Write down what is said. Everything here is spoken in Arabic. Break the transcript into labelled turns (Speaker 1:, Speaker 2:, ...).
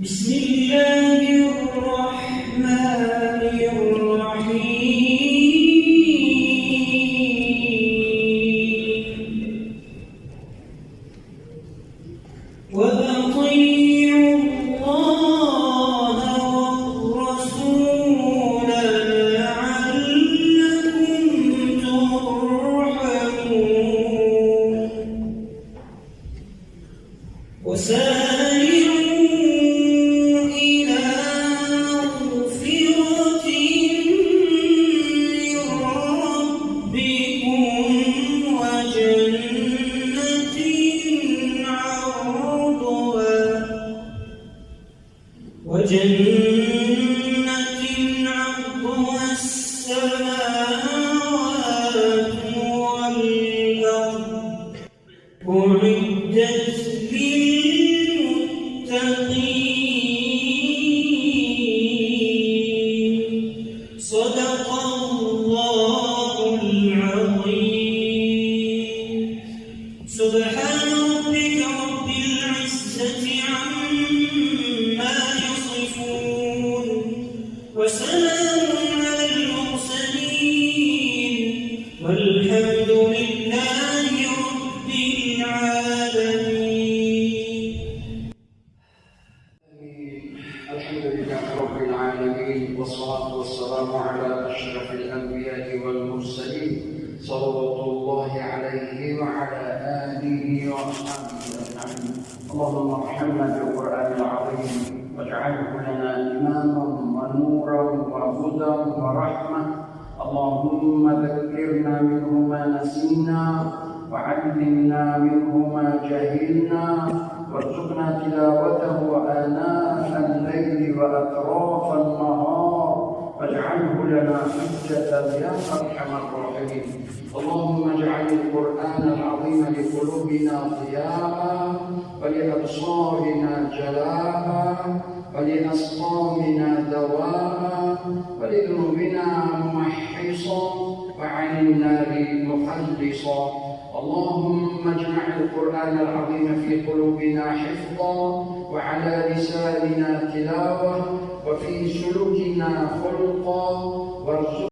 Speaker 1: بسم الله الرحمن الرحيم وأطيعوا الله والرسول لعلكم ترحمون وسارعوا وجنة عرضها السماوات والأرض أعدت للمتقين صدق الله العظيم. سبحان ربك رب العزة عما يصفون وسلام على المرسلين والحمد لله رب العالمين.
Speaker 2: الحمد لله رب العالمين والصلاة والسلام على أشرف الأنبياء والمرسلين صلوات الله عليه وعلى آله وأصحابه أجمعين. اللهم ارحمنا بالقرآن العظيم واجعله لنا إماما ونورا وهدى ورحمة. اللهم ذكرنا منه ما نسينا وعلمنا منه ما جهلنا وارزقنا تلاوته آناء الليل وأطراف النهار واجعله لنا حجة يا أرحم الراحمين. اللهم اجعل القرآن العظيم لقلوبنا ضياء ولأبصارنا جلاء ولأسقامنا دواء ولذنوبنا ممحصا وعن النار مخلصا. اللهم اجمع القرآن العظيم في قلوبنا حفظا وعلى لساننا تلاوة وفي سلوكنا خلقا وارزقنا